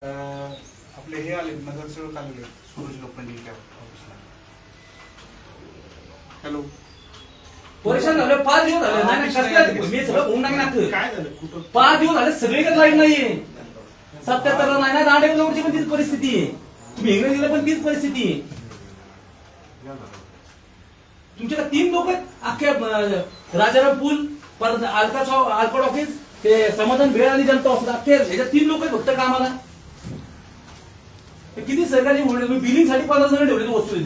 आपले हे आले नगरसेवक आलेले सूरज लोखंडे ऑफिसला. हॅलो, परेशान झालं. 5 दिवस झाले नाही कसं मी सगळं होऊन टाकणार. काय झालं? कुठं 5 दिवस झाले सगळीकडे लाईट नाहीये. 77 नाही ना दांडेवरची पण तीच परिस्थिती आहे. तुम्ही इंग्रजीला पण तीच परिस्थिती आहे. तुमच्याकडे 3 लोक अख्ख्या राजाराम पूल परत आल्कॉड ऑफिस ते समाधान भेळ आणि जनता ऑफिस अख्खे ह्याच्यात 3 लोक फक्त कामाला. किती सरकारी बिलिंग साठी 15 जण ठेवले वस्तू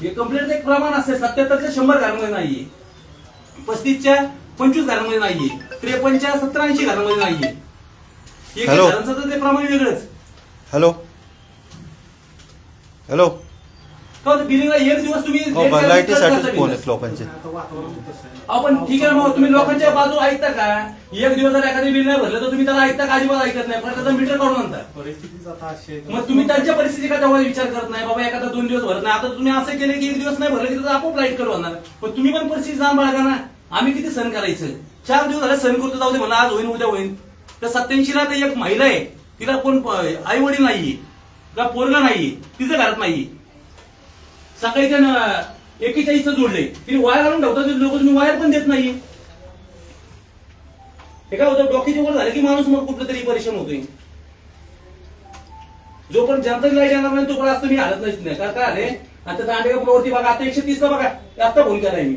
हे कंप्लेंटचं एक प्रमाण असते. 77च्या 100 घरांमध्ये नाहीये, 35च्या 25 घरांमध्ये नाहीये, 53च्या 70-80 घरांमध्ये नाहीये. एक घरांचं तर ते प्रमाण वेगळंच. हॅलो हॅलो, बिलिंगला एक दिवस तुम्ही लाईटीसाठी फोन आहेत लोकांचे. आपण ठीक आहे मग तुम्ही लोकांच्या बाजू ऐकता का? एक दिवस जर एखादी बिल नाही भरलं तर तुम्ही त्याला ऐकता का? अजिबात ऐकत नाही. पण त्याचा मीटर काढून आणता. परिस्थितीच आता अशी आहे. मग तुम्ही त्यांच्या परिस्थितीचा तेव्हा विचार करत नाही. बाबा एखादा 2 दिवस भरत नाही. आता तुम्ही असं केले की 1 दिवस नाही भरलं की त्याचा आपोआप लाईट करू आणणार. पण तुम्ही पण परिस्थिती जाण बाळगा ना. आम्ही किती सहन करायचं? 4 दिवस झाले सहन करतो. जाऊ दे म्हणा, आज होईल उद्या होईल. तर 87ला तर एक महिला आहे, तिला कोण आई वडील नाहीये का पोरगा नाहीये, तिचं घरात नाहीये. सकाळी त्या 41 जोडले तिने वायर घालून ठेवतात लोक. तुम्ही वायर पण देत नाही. हे काय होतं, डोक्याची वर झालं की माणूस मग कुठलं तरी परेशान होतोय. जोपर्यंत जनता लाईट येणार नाही तोपर्यंत असं मी हालत नाही. काय आले आता दांडेगाव पुलावरती बघा, आता 130 बघा, आता फोन केलाय मी.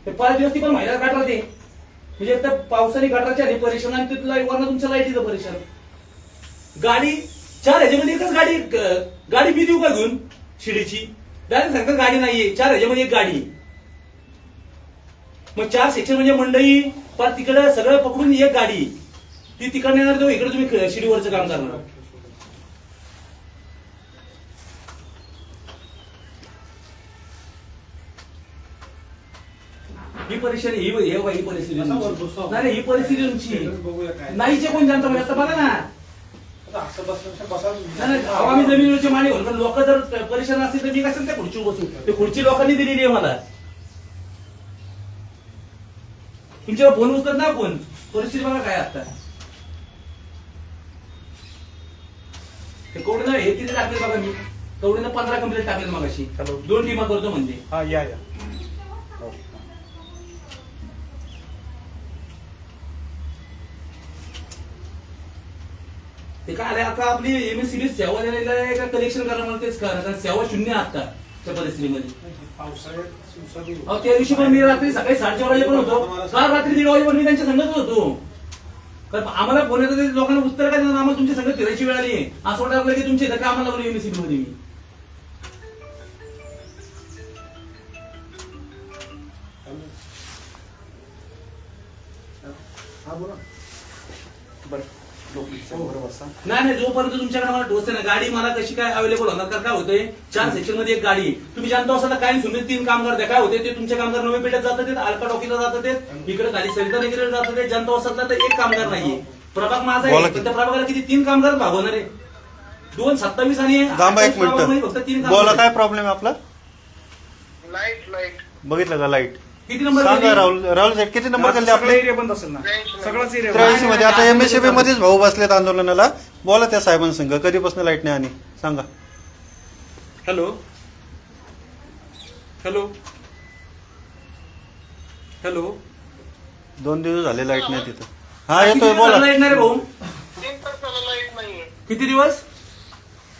ते 5 दिवस ती पण महिला गाठरा ते म्हणजे आता पावसाने गाठराच्या आधी परेशान आणि तिथला वरनं तुमच्या लाईटीचं परेशान. गाडी 4 ह्याच्यामध्ये एकच गाडी मी देऊ का घेऊन शिडीची? डायरेक्ट सांगतात गाडी नाहीये. 4 ह्याच्यामध्ये एक गाडी. मग 4 सेक्शन म्हणजे मंडई पर तिकडे सगळं पकडून एक गाडी. ती तिकडे येणार तो इकडे तुम्ही शिडीवरचं काम करणार. ही परिस्थिती ही परिस्थिती नाही, ही परिस्थिती तुमची नाहीचे कोण जनता म्हणजे आता बघा ना. आम्ही जमिनीवरचे माणी पण लोक जर परेशान असतील तर मी कसं त्या खुर्ची बसू? ते खुर्ची लोकांनी दिलेली आहे मला. तुमच्यावर फोन उचलत ना कोण? परिस्थिती बघा काय आता. कवडीनं हे किती टाकले बघा मी. कवडीनं 15 कंप्लेंट टाकले मग अशी 2 टीमा करतो म्हणजे. हा या ते काय आले आता आपली एमएससीबी सेवा देण्याला का कलेक्शन करायला तेच कारण सेवा शून्य आता त्या परिस्थितीमध्ये. पावसाळ्यात त्या दिवशी पण मी रात्री सकाळी 4:30 वाजेपर्यंत होतो. काल रात्री 1:30 वाजेपर्यंत मी त्यांच्या संगत होतो. कारण आम्हाला फोन येतात लोकांना उत्तर काय देणार, आम्हाला तुमच्या संगत फिरायची वेळ आली. असं वाटलं की तुमच्या इथं कामाला लागलो एमएससीबी मध्ये मी. नाही जोपर्यंत तुमच्याकडे मला ठोस आहे ना, गाडी मला कशी काय अवेलेबल होणार? तर काय होतंय, 4 सेक्शन मध्ये एक गाडी. तुम्ही जनता असताना काय सुमित 3 कामगार द्या. काय होते ते तुमचे कामगार नवी पेठेत जातात, आल्का टॉकीला जातात, इकडे खाली सरिता नगरीला जातात. जनता असताना तर एक कामगार नाहीये. प्रभाग माझा आहे पण त्या प्रभागाला किती 3 कामगार भागवणार आहे. 227 आणि 1 फक्त 3 बोला. काय प्रॉब्लेम आहे आपला? लाईट बघितलं का लाईट? किती नंबर सांगा राहुल साहेब, किती नंबर केले आपले? एरिया बंद असेल ना, सगळाच एरिया 83 मध्ये. आता एमएससीबी मध्येच भाऊ बसलेत आंदोलनाला. बोला त्या साहेबांसंग, कधीपासून लाईट नाही आणि सांगा. हॅलो हॅलो हॅलो 2 दिवस झाले लाईट नाही तिथं. हा येतोय, बोला. लाईट नाही रे भाऊ. 3 तासाला लाईट नाहीये. किती दिवस?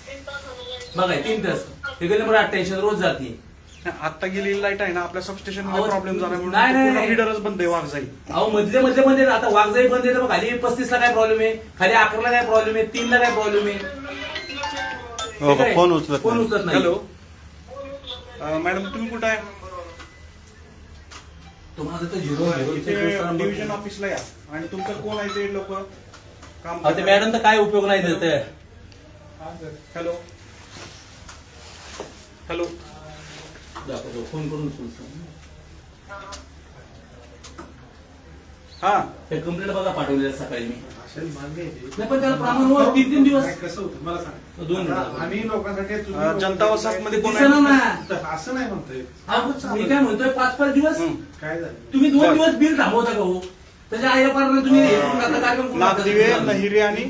3 तासाला लाईट बघा 3 तास. ते गेले नंबर 88 रोज जाते. आता गेलेली लाईट आहे ना, आपल्या सबस्टेशन मध्ये अहो, प्रॉब्लेम झाला नाही, नाही. म्हणून फीडरच बंद आहे वाघजाई. अहो मध्ये आता वाघजाई बंद आहे. खाली 35 ला काय प्रॉब्लेम आहे, खाली 11 ला काय प्रॉब्लेम आहे, 3 ला काय प्रॉब्लेम आहे. हो का, फोन उचलत फोन नाही. उचलत नाही. हॅलो मॅडम, तुम्ही कुठं आहे? तुम्हाला तर झिरो डिव्हिजन ऑफिसला या आणि तुमचं कोण आहे ते लोक काम ते मॅडम तर काय उपयोग नाही देत. हॅलो हॅलो फोन करून हा ते कंप्लेंट बघा पाठवलेलं सकाळी मी. असेल मान्य आहे ते. नाही पण त्याला प्रमाण हो 3-3 दिवस. कसं होतं मला सांग. 2 मिनिटं. आम्ही लोकांसाठी जनता वसाहत मध्ये कोण दिसेना ना. असं नाही म्हणतोय. अहो, मी काय म्हणतोय 5-5 दिवस काय झालं? तुम्ही 2 दिवस बिल थांबवता का हो? त्याच्या आईला पार तुम्ही हे करून आता कार्यक्रम करून नागदिवे टाकता. नहिरे आणि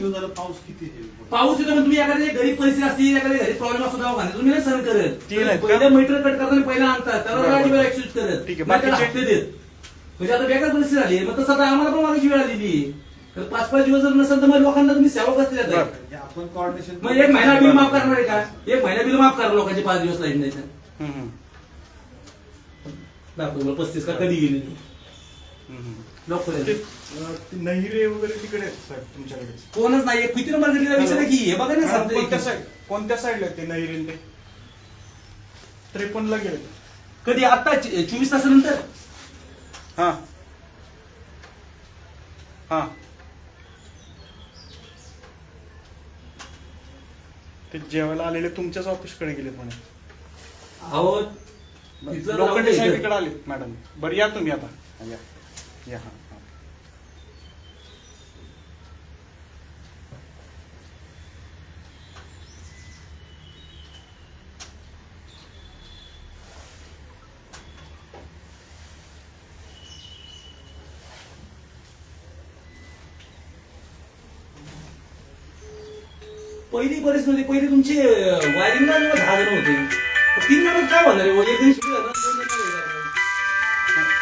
पाऊस येतो पण तुम्ही एखादी गरीब परिस्थिती असते एखाद्या घरी प्रॉब्लेम असतो दवाखान्यात तुम्ही नाही सहन करत तीन आहेत का? पहिल्या मीटर कट करताना पहिला आणतात त्याला बरोबर. गाडीवर एक्सक्यूज करत ठीक आहे, नाही त्याला बाकीचे? हप्ते देत म्हणजे आता बेकार परिस्थिती झाली मग तसं आता आम्हाला पण मागायची वेळ आलेली आहे. तर 5-5 दिवस जर नसेल तर मग लोकांना तुम्ही सेवा कसली जात बरं. आपण कोऑर्डिनेशन मग एक महिना बिल माफ करणार आहे का एक महिना बिल माफ करा लोकांचे 5 दिवस लाईट नाही तर हम्म, हम्म. दाखव 35 का कधी गेली लॉक ते, करेल नहिरे वगैरे तिकडे आहेत साहेब तुमच्याकडे कोणच नाही किती नंबर गल्लीला विचारा की हे बघा ना कोणत्या साईडला आहेत ते नहिरे ते 53 ला गेले कधी आता 24 तासानंतर हा हा ते जेवायला आलेले तुमच्याच ऑफिसकडे गेलेत म्हणे अहो तिथलं लोखंडे राहू साहेब दे. इकडे आलेत मॅडम बरं या तुम्ही आता या या हा हा. पहिली परिस्थिती पहिली तुमची वायरिंगला जेव्हा 10 जण होते 3 जण काय होणार आहे? एक जण शिकले जाणार, 2 जण नाही जाणार.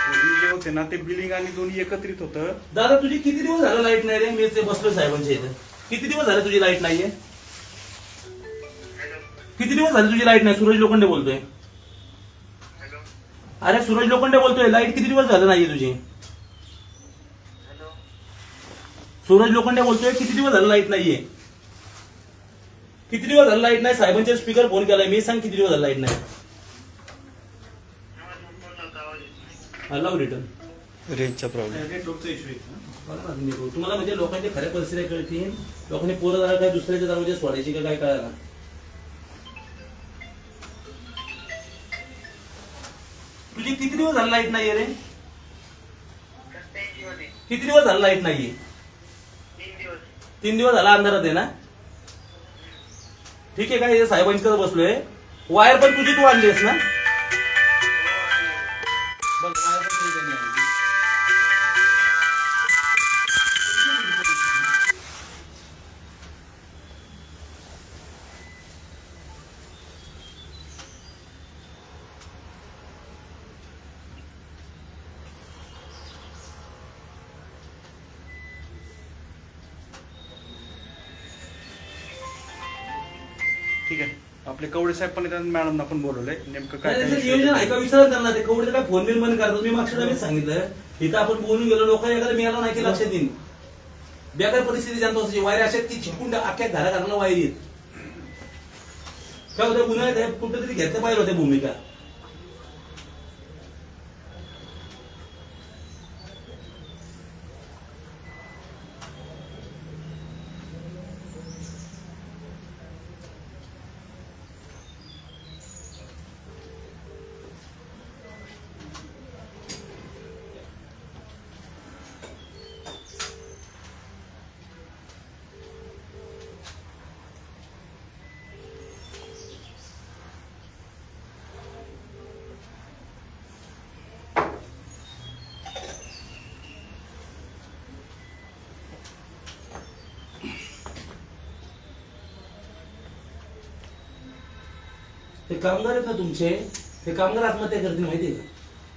पूर्वी जे होते ना ते बिलिंग आणि दोन्ही एकत्रित होतं दादा तुझी किती दिवस झालं लाईट नाही रे मी ते बसलो साहेबांच्या इथं किती दिवस झाले तुझी लाईट नाहीये किती दिवस झाले तुझी लाईट नाही सूरज लोखंडे बोलतोय हॅलो अरे सूरज लोखंडे बोलतोय लाईट किती दिवस झालं नाहीये तुझी हॅलो सूरज लोखंडे बोलतोय किती दिवस झालं लाईट नाहीये किती दिवस झालं लाईट नाही साहेबांच्या स्पीकर फोन केलाय मी सांग किती दिवस झालं लाईट नाही लाव रिटर्न रेंजचा प्रॉब्लेम नेटवर्कचा इश्यू आहे तुम्हाला म्हणजे लोकांच्या खऱ्या परिस्थिती कळतील लोकांनी पोरं जरा काय दुसऱ्याच्या दरवाजे सोडायची का काय कळायला तुझी किती दिवस झालं लाईट नाहीये रे किती दिवस झालं लाईट नाहीये 3 दिवस झाला अंधारात आहे ना ठीक आहे काय साहेबांकडे बसलोय वायर पण तुझी तू आणलीस ना बघ, wire पण तुझी त्यांनी आणली. ठीक आहे आपले कवडे साहेब पण येतात मॅडमना पण बोलवलंय नेमकं काय नाही, काय त्याचं नियोजन आहे का विचार करणार ते कवडे काय फोन बिल बंद करतात मी मागच्या वेळेस सांगितलं इथं आपण बोलून गेलो लोक एखादा मिळाला नाही की लक्षात येईल बेकार परिस्थिती जाणतो असायची वायर अशा की चिटकून अख्ख्या घराघराला वायर येत काय होतं उन्हाळ्यात कुठेतरी घेतलं पाहिजे होत्या भूमिका ते कामगार आहेत ना तुमचे ते कामगार आत्महत्या करतील माहितीये का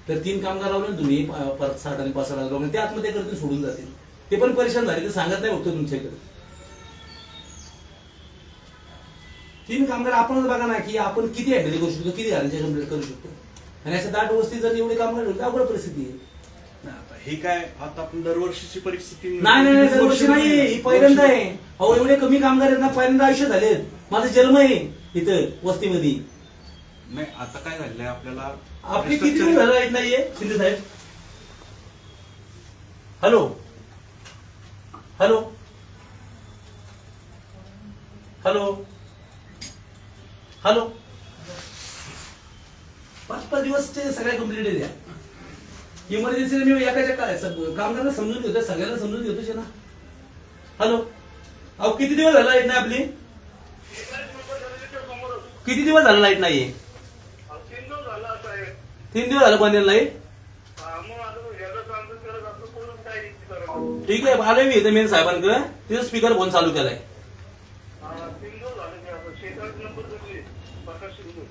तर 3 कामगार लावले ना तुम्ही परत 60 आणि 65 लावले ते आत्महत्या करतील सोडून जातील ते पण परेशान झाले ते सांगत नाही फक्त तुमच्याकडे 3 कामगार आपणच बघा ना की आपण किती हँडल करू शकतो किती घरांच्या कंप्लीट करू शकतो आणि अशा दाट वस्ती जर एवढे कामगार होते अवघड परिस्थिती आहे नाही, आता हे काय आता आपण दरवर्षीची परिस्थिती नाही दरवर्षी नाही ही पहिल्यांदा आहे अहो एवढे कमी कामगार आहेत ना पहिल्यांदा आयुष्य झालेत माझा जन्म आहे इथं वस्तीमध्ये नाही आता काय झालंय आपल्याला आपली किती दिवस झालं लाईट नाहीये शिंदे साहेब हॅलो हॅलो हॅलो हॅलो 5-5 दिवसचे सगळ्या कंप्लीट द्या इमर्जन्सी मी एकाच्या काय कामगारांना समजून घेतो सगळ्यांना समजून घेतोच ना हॅलो अहो किती दिवस झाला लाईट नाही आपली किती दिवस झाला लाईट नाहीये 3 दिवस झालं बंद लाईट मग आता याचा ट्रान्सफर करत असं कोण काय ठीक आहे, आलोय मी इथे मेन साहेबांकडे. तिथं स्पीकर फोन चालू केलाय. 3 दिवस झाले की आपण शेतात नंबर दिली प्रकाश शिंदे.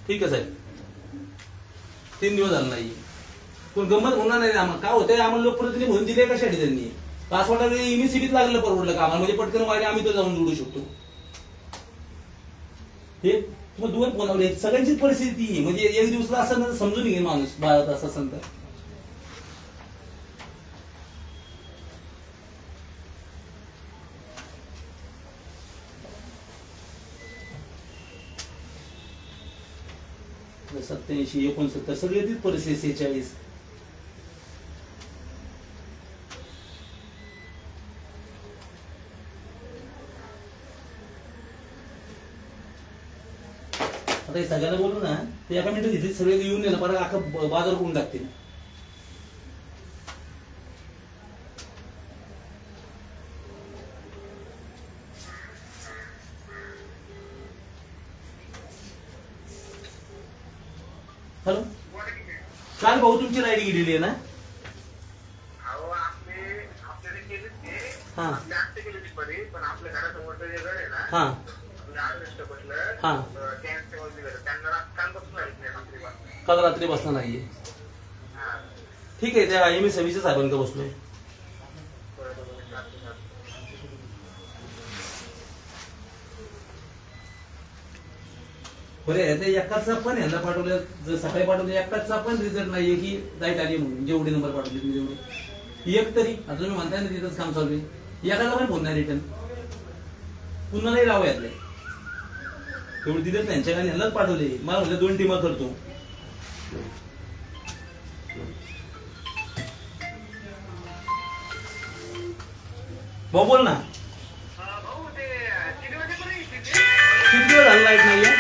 ठीक आहे साहेब, 3 दिवस झाले नाही. पण गंमत होणार नाही आम्हाला. काय होतंय, आम्हाला लोकप्रतिनिधी म्हणून दिले कशासाठी त्यांनी? पासवर्ड इमिसिबीत लागलं परवडलं का आम्हाला? म्हणजे पटकन वाहिले आम्ही तो जाऊन जोडू शकतो. हे मग 2 फोन लावले. सगळ्यांचीच परिस्थिती ही. म्हणजे एक दिवसाला असं समजून घे माणूस 12 तास असं तर. आपलं 87, 69 सगळी तीच परिस्थिती. 46 आता हे सगळ्यांना बोलू ना, ते एका मिनिटात घेतली सगळे येऊन येणार परत अख्खा बाजार करून टाकतील. हॅलो, काल भाऊ तुमची लाईट गेलेली आहे ना? अहो आपल्याला केलीच ते. हा. आपल्या आत्ते केली ती परी, पण आपल्या घरासमोरचं जे घर आहे ना, हा आपलं आर्टिस्ट बसलं, हा. त्यांचं वरती घर. त्यांना कालपासून लाईट नाही रात्रीपासून. काल रात्री बसला नाहीये. हा. ठीक आहे, त्या एम एस सर्व्हिसेस साहेबांकडे बसलोय. बरोबर, रात्री. बरे ते एकाचा पण यांना पाठवलं, जर सकाळी पाठवलं एकाचा पण रिझल्ट नाहीये की लाईट आली म्हणून. जेवढे नंबर पाठवले तुम्ही तेवढे एक तरी. आता तुम्ही म्हणताय ना तिथंच काम चालू आहे, एकाचा पण फोन नाही रिटर्न. पुन्हा नाही लावा यातले तेवढे तिथे त्यांच्या गाणी यांनाच पाठवले. मला म्हणलं 2 टीमा करतो. भाऊ बोल ना, भाऊ ते किती वाजेपर्यंत येतील ते? किती दिवस झाला लाईट नाहीये?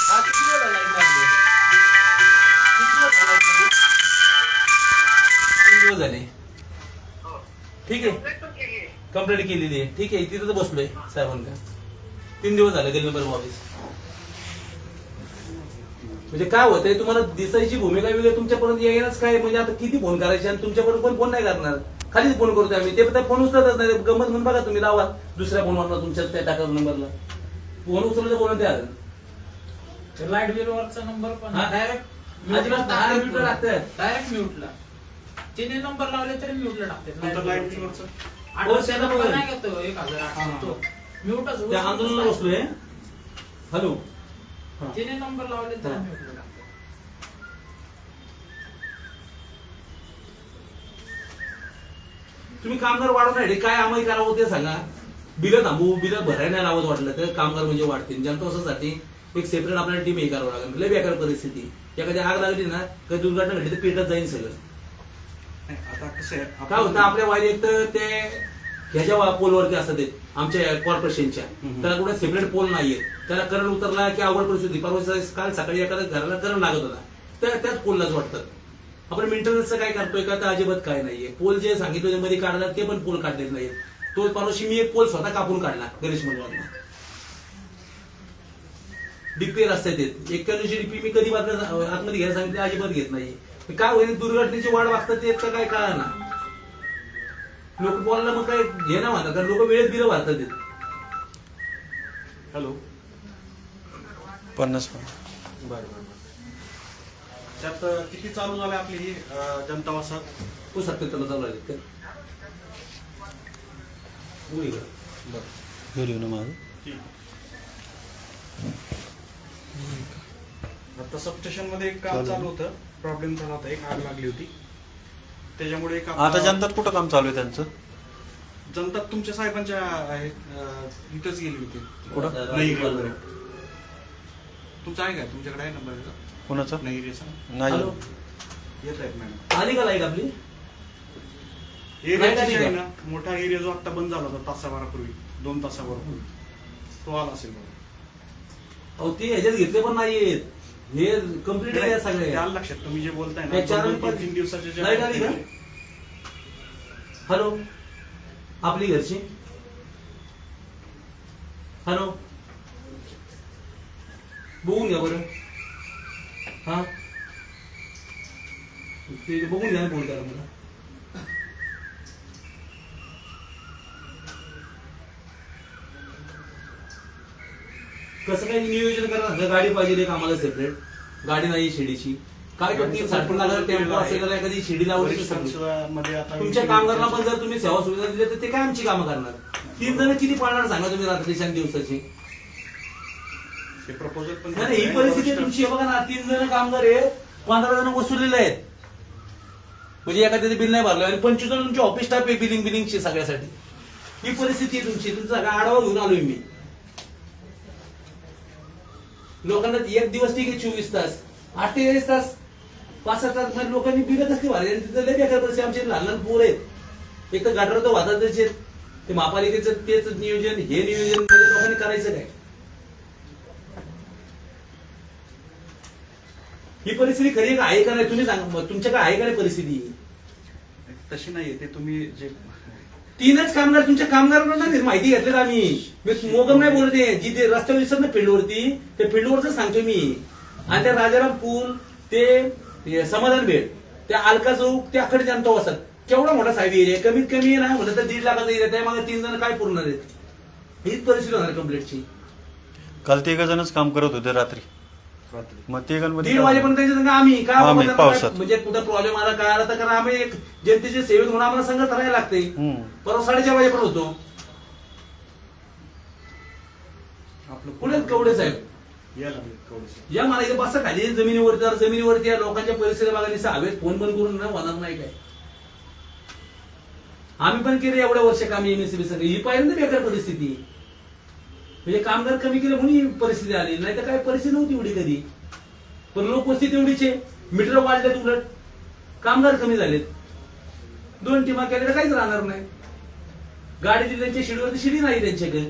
हा, किती दिवस झाला लाईट नाही? किती दिवस झाला लाईट नाहीये? 3 दिवस झाले. हो. ठीक आहे, कंप्लेंट पण केली आहे. कंप्लेंट केलेली आहे. ठीक आहे, तिथं तर बसलोय साहेबांका. 3 दिवस झाले, गल्ली नंबर 22. म्हणजे काय होतंय, तुम्हाला दिसायची भूमिका वेगळी, तुमच्यापर्यंत येईलच काय? म्हणजे आता किती फोन करायचे आणि तुमच्यापर्यंत पण फोन नाही करणार. खालीच फोन करतोय आम्ही, ते फोन उचलतच नाही. गमत म्हणून बघा तुम्ही, लावा दुसऱ्या फोनवरला तुमच्याच त्या टाकावर नंबरला फोन उचललं बोलून द्या. लाईट बिलवरचा नंबर पण हा. डायरेक्ट अजिबात 10 मिनिटं लागतात. डायरेक्ट म्यूटला. तिने नंबर लावले तरी म्यूटला टाकते. कोणतं लाईट बिलवरचं? हो, त्याला बघा. नाही घेतो 1800 तो म्यूटच. त्या आंदोलनाला बसलोय. हॅलो, तिने नंबर लावले तर हा. म्यूटला टाकते. तुम्ही कामगार वाढवण्यासाठी काय अंमल करावं ते सांगा. बिलं थांबू, बिलं भरायला नाही लावत वाटलं तर कामगार म्हणजे वाढतील. जनता एक सेपरेट आपल्याला टीम हे करावं लागेल. लय बेकार परिस्थिती. एखादी आग लागली ना, काही दुर्घटना घडली तर पेटत जाईल सगळं. नाही, आता कसं आहे, काय होतं आपल्या वाईट, एक तर ते ह्याच्या पोलवरती असतात ते आमच्या कॉर्पोरेशनच्या, त्याला कुठे सेपरेट पोल नाहीये. त्याला करंट उतरला की अवघड परिस्थिती. परवा काल सकाळी एखाद्या घराला करंट लागत होता, त्याच पोललाच वाटतं. आपण मेंटेनन्सचं काय करतोय का, तर अजिबात काय नाहीये. पोल जे सांगितलं मध्ये काढला ते पण पोल काढलेले नाहीये. तो परवाशी मी एक पोल स्वतः कापून काढला गणेश मंडळाला. डीपी रस्त्यात येत 91 डीपी मी कधी आतमध्ये घ्यायला सांगितले, अजिबात घेत नाही. काय होईल, दुर्घटनेची वाढ वागतात येत का काय कळा ना. लोक बोलला मग काय हे ना म्हणतात, कारण लोक वेळेत बिलं भरतात येत. हॅलो, 50. बरं. त्यात किती चालू झाले आपली ही जनता वसाहत? हो, 77 चालू आहे का? होय का? बरं. घरी येऊ ना माझं. ठीक. आता सबस्टेशन मध्ये एक काम चालू होतं, प्रॉब्लेम झाला होता, एक आग लागली होती. त्याच्यामुळे एक आता जनतात कुठं काम चालू आहे त्यांचं? जनता तुमच्या साहेबांच्या आहेत, इथंच गेली होती. कुठं? नाही रे. तुमचा आहे का? तुमच्याकडे आहे नंबर? कुणाचं? नाही रेसा नाही. हॅलो, येत आहेत मॅडम. आली का लाईट आपली? एरियाची नाही आहे ना, मोठा एरिया जो आता बंद झाला होता तासाभरापूर्वी, 2 तासाभरापूर्वी, तो आला असेल बघा. अहो ते ह्याच्यात घेतले पण नाहीयेत. हे कम्प्लीट आहे सगळे. ते आलं लक्षात, तुम्ही जे बोलताय ना, त्या 2-3 दिवसाच्या ज्या लाईट आली का? हॅलो, आपली घरची. हॅलो, बघून घ्या बरं. हा, ते बघून घ्या, फोन करा मला. कसं काही नियोजन करणार? गाडी पाहिजे एक आम्हाला सेपरेट, गाडी नाही शिडीची काय करते? साठवून लागणार टेम्पो असेल तर एखादी शिडी लावली तर सगळी. मध्ये आता तुमच्या कामगारांना पण जर तुम्ही सेवा सुविधा दिली तर ते काय आमची कामं करणार? 3 जण किती पाळणार सांगा तुम्ही रात्रीच्या आणि दिवसाची? हे प्रपोजल पण नाही, ही परिस्थिती तुमची आहे बघा ना. 3 जण कामगार आहेत, 15 जण वसुलेले आहेत. म्हणजे एखाद्याचं बिल नाही भरलं आणि 25 जण तुमची ऑफिस स्टाफ आहे बिलिंगची सगळ्यासाठी. ही परिस्थिती आहे तुमची. तुमचा सगळा आढावा घेऊन आलोय मी. लोकांना 1 दिवस ठीक आहे 24 तास, 48 तास, 5-6 तास मध्ये लोकांनी बिलं कसली भरली? तिथं लय बेकार परिस्थिती. आमचे लहान लहान पोर आहेत, एक तर गटर तर वाहतातच आहेत. ते महापालिकेचं तेच नियोजन, हे नियोजन म्हणजे लोकांनी करायचं काय? ही परिस्थिती खरी आहे का नाही तुम्ही सांगा. तुमच्याकडे आहे का नाही परिस्थिती? तशी नाहीये. ते तुम्ही जे 3च कामगार तुमच्या कामगारांना माहिती घेतली आम्ही. मी मोगम नाही बोलते. जिथे रस्त्यावर दिसत ना फील्डवरती, त्या फील्डवरच सांगतो मी. आणि त्या राजाराम पूल, ते समाधान भेट, त्या अलका चौक, त्याकडे जनता वसत, केवढा मोठा साहेब एरिया, कमीत कमी ना म्हणलं तर 1.5 लाखाचा एरिया. त्या मागे 3 जण काय पुरणार आहेत? हीच परिस्थिती होणार कंप्लीटची. काल 3 जणच काम करत होते रात्री. रात्री मग 3 1:30 वाजेपर्यंत त्यांच्या संग आम्ही काय आम्ही बाबा पावसात. त्यांना म्हणजे कुठं प्रॉब्लेम आला काय आला तर कारण आम्ही एक जनतेचे सेवेत म्हणून आम्हाला संघ करायला लागते. परवा 4:30 वाजेपर्यंत होतो. आपलं पुढे कवडे साहेब या लागले कवडे. या मला इथे बसा खाली जमिनीवरती, तर जमिनीवरती या लोकांच्या परिस्थिती बघायला हवेत फोन बंद करून ना होणार नाही काय. आम्ही पण केले एवढ्या वर्ष काम एमएससीबी संघ. ही पहिल्यांदा बेकार परिस्थिती. म्हणजे कामगार कमी केले म्हणून ही परिस्थिती आली, नाही तर काय परिस्थिती नव्हती एवढी कधी. पण लोकवस्ती तेवढीच आहे, मीटर वाढलेत, उलट कामगार कमी झालेत. 2 टीमा केल्या तर काहीच राहणार नाही. गाडी दिली त्यांच्या शिडीवरती, शिडी नाही त्यांच्याकडे.